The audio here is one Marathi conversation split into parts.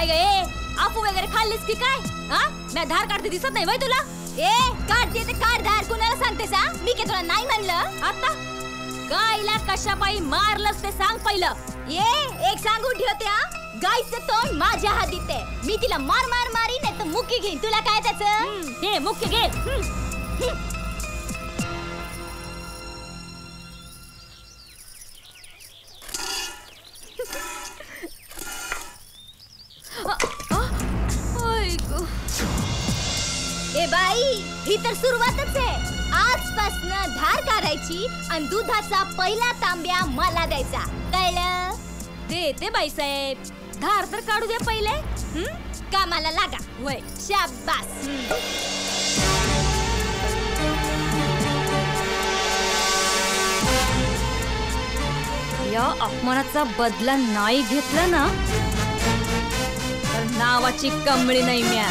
काय गे आपू वगैरे खाल्लीस की काय? हा मी धार काढते दिसत नाही वय तुला? ए काढते ते काढ धार, कुणाला सांगतेस? हा मी काय तुला नाही म्हणलं? आता गायला कशापायी मारलंस ते सांग पहिलं. ये एक सांगून ठेवते, हा गायचं तोंड माझ्या हातीत आहे. मी तिला मार मार मारी नाही तर मुक्की घेईन. तुला काय त्याचं? हे मुक्की घे. ए बाई ही तर सुरुवातच आहे. आजपासून धार काढायची आणि दुधाचा पहिला तांब्या मला द्यायचा, कळलं? देते बाईसाहेब, धार तर काढू दे पहिले. कामाला लागा. वय शाबास. या अपमानाचा बदला नाही घेतला ना तर नावाची कमळी नाही म्या.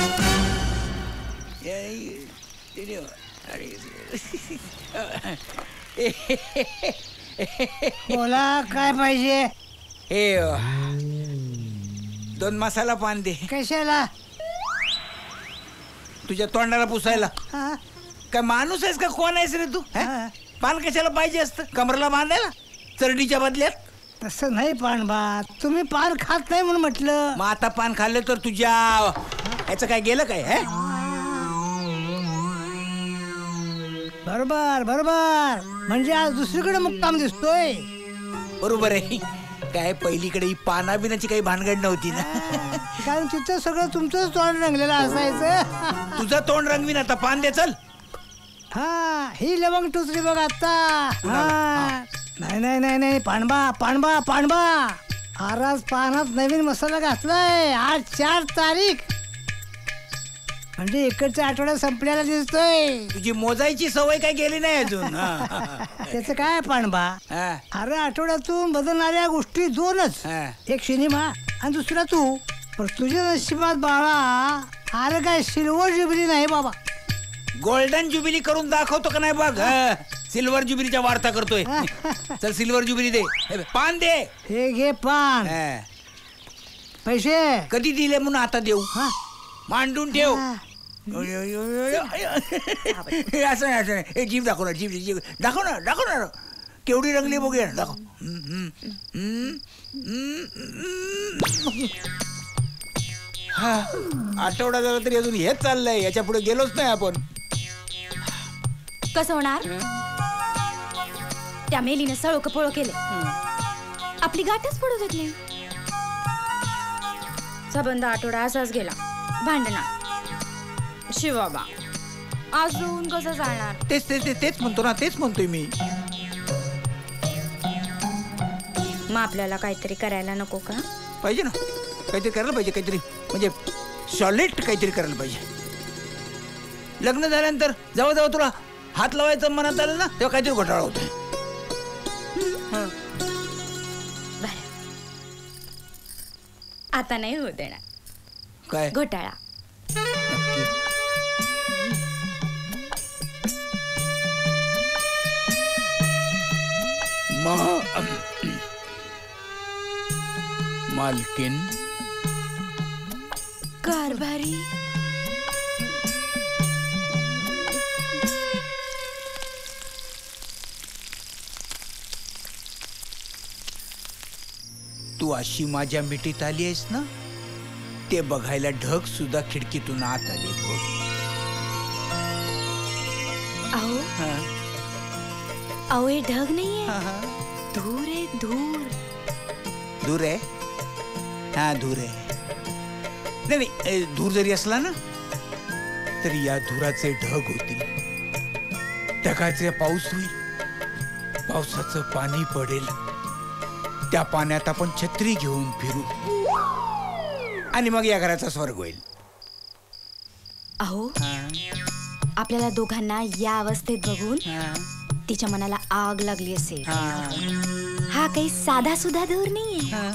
बोला काय पाहिजे? हे 2 मसाला पान दे. कशाला? तुझ्या तोंडाला पुसायला. काय माणूस आहेस का? कोण आहेस रे तू? पान कशाला पाहिजे असतं? कमरेला बांधायला चरडीच्या बदल्यात? तसं नाही पानबा, तुम्ही पान खात नाही म्हणून म्हटलं. मग आता पान खाल्लं तर तुझ्या याचं काय गेलं काय? बरोबर बरोबर, म्हणजे आज दुसरीकडे मुक्काम दिसतोय. बरोबर आहे. काय पहिलीकडे ही पाना बिनाची काही भानगड नव्हती ना. कारण तिथं सगळं तुमचंच तोंड रंगलेलं असायचं. तुझं तोंड रंगवीन आता. पान दे चल. हा ही लवंग टुचली बघ आता. नाही नाही नाही नाही पानबा पानबा पानबा, आज पानात नवीन मसाला घातलाय. आज 4 तारीख, म्हणजे इकडच्या आठवड्यात संपल्याला दिसतोय. तुझी मोजायची सवय काय गेली नाही अजून. त्याचं काय पानबा, अरे आठवड्यातून बदलणाऱ्या गोष्टी 2च. एक सिनेमा आणि दुसरा तू. पण तुझ्या नशिबात बाळा अरे काय सिल्वर जुबिली नाही बाबा. गोल्डन जुबिली करून दाखवतो का नाही बघ. सिल्वर जुबिलीच्या वार्ता करतोय. चल सिल्वर जुबिली दे. पान दे. हे घे पान. पैसे कधी दिले म्हणून आता देऊ? मांडून ठेव. असं नाही. जीभ दाखव ना. जीभ दाखव ना. दाखव ना. केवढी रंगली बघूया. दाखव. आठवडा झाला तरी अजून हेच चाललंय. याच्या पुढे गेलोच नाही आपण. कसं होणार? त्या मेलीनं सळो कपोळो केले. आपली गाठच पडू देत नाही. सबंध आठवडा असाच गेला. भांडणा शिवाबा अजून कसं चालणार? तेच म्हणतो ना. तेच म्हणतोय मी. मग आपल्याला काहीतरी करायला नको का? पाहिजे ना. काहीतरी करायला पाहिजे. काहीतरी म्हणजे सॉलिड काहीतरी करायला पाहिजे. लग्न झाल्यानंतर जेव्हा जेव्हा तुला हात लावायचं मनात आलं ना तेव्हा काहीतरी घोटाळा होतोय. आता नाही होत देणार. काय घोटाळा? मालकीन कारभारी तू अशी माझ्या मिठीत आली आहेस ना ते बघायला ढग सुद्धा खिडकीतून आत आले. अहो अहो हे ढग नाहीये. धूर आहे. धूर. धूर आहे. हा धूर आहे. नाही धूर जरी असला ना तरी या धुराचे ढग होतील. ढगाचे पाऊस होईल. पावसाचं पाणी पडेल. त्या पाण्यात आपण छत्री घेऊन फिरू आणि मग या घराचा स्वर्ग होईल. अहो आपल्याला दोघांना या अवस्थेत बघून तिच्या मनाला आग लागली असेल. हा काही साधा सुद्धा धूर नाहीये.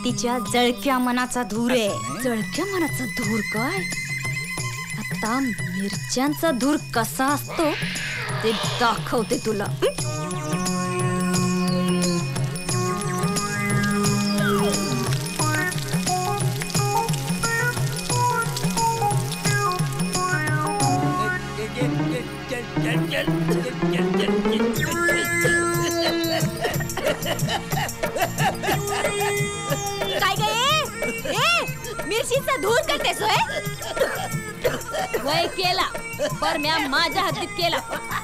तिच्या जळक्या मनाचा धूर आहे. जळक्या मनाचा धूर काय? आता मिरच्यांचा धूर कसा असतो ते दाखवते तुला. माझा धूर करतेस वय केला पर म्या माझ्या हद्दीत केला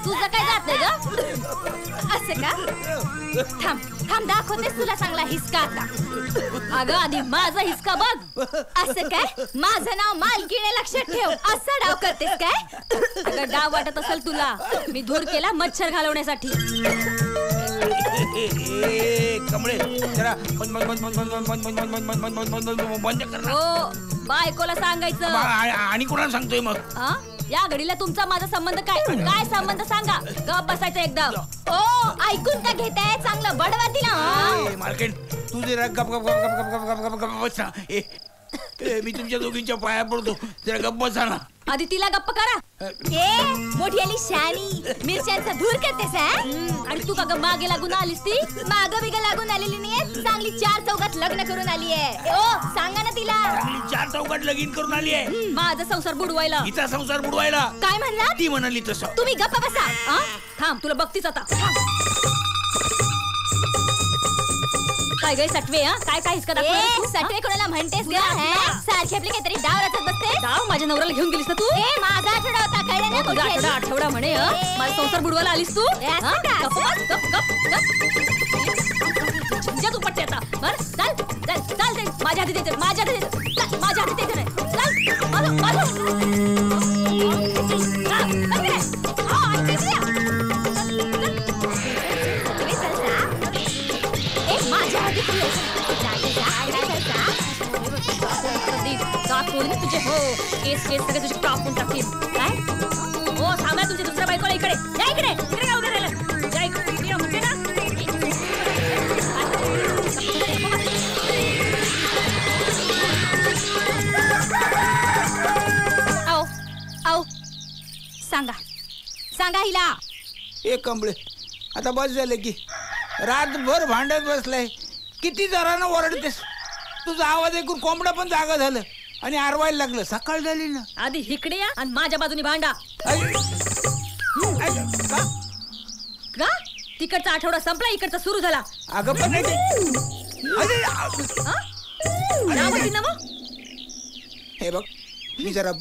तुझं काय जात नाही ग असं का थांब थांब दाखवतेस तुला चांगला हिसका आता अगं आधी माझा हिसका बघ असं काय माझं नाव मालकीने लक्षात ठेव असं डाव करतेस काय अगं डाव वाटत असेल तुला मी धूर केला मच्छर घालवण्यासाठी कमळे जरा बंद कर ना. हो बायकोला सांगायचं आणि कोणाला सांगतोय मग या घडीला तुमचा माझा संबंध काय संबंध सांगा गप बसायचं एकदम ओ ऐकून का घेताय चांगलं बडवा तिला मालकीण तू जरा गप गप गप गप गप गप गप गप बस ना. मी तुमच्या दोघींच्या पाया पडतो जरा गप बसा ना. आधी तिला गप्प करा मोठी आली शानी मिरच्यांचा धूर करतेस आणि तू का मागे लागून आलीस ती माग बिग लागून आलेली नाहीये चांगली 4 चौघात लग्न करून आली आहे ओ सांगा ना तिला चांगली 4 चौघात लगीन करून आली आहे माझा संसार बुडवायला हिचा संसार बुडवायला काय म्हणला ती म्हणाली तसं तुम्ही गप्प बसा थांब तुला बघतीच आता काय गय सटवे काय काय हिसका दाखवणार सटवे कोणाला म्हणतेस ग सारखी आपली काहीतरी डाव रचत बसते डाव माझ्या नवऱ्याला घेऊन गेलीस ना तू माझा आठवडा होता कळलं ना तुझा आठवडा म्हणे माझा संसार बुडवायला आलीस तू गप तू पट्टे आता बर चल चल चल माझ्या हाती देते माझ्या हाती देते माझ्या हाती देते तुझे हो केस केस सगळे तुझे टाकून टाकतील काय हो सांगा तुमच्या दुसऱ्या बायकोला इकडे या इकडे इकडे का उभे राहिलं या इकडे म्हणते ना आओ आओ सांगा सांगा हिला एक कंबळे आता बस झालं की रातभर भांडत बसलाय किती जरानं ओरडतेस तुझा आवाज ऐकून कोंबडा पण जागा झालं आणि आरवायला लागलं सकाळ झाली ना आधी इकडे या आणि माझ्या बाजूने भांडा का तिकडचा आठवडा संपला इकडचा सुरू झाला अगं पण हे बघ मी जरा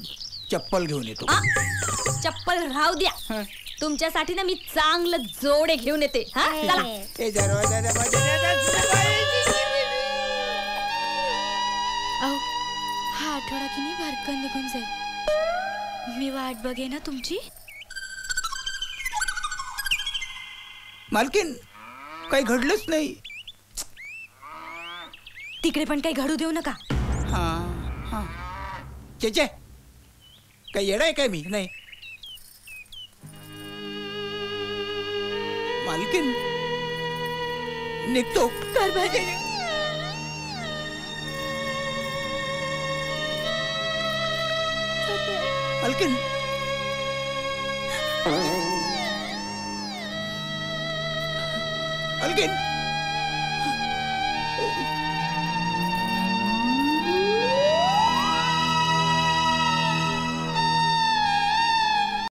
चप्पल घेऊन येतो चप्पल राहू द्या तुमच्यासाठी ना मी चांगलं जोडे घेऊन येते हा आठवडा की नाही भरकन निघून जाईल मी वाट बघे ना तुमची मालकीन काही घडलंच नाही तिकडे पण काही घडू देऊ नका चेचे काही येडाय काय मी नाही मालकीन निघतो कर भाजी मालकीन मालकीन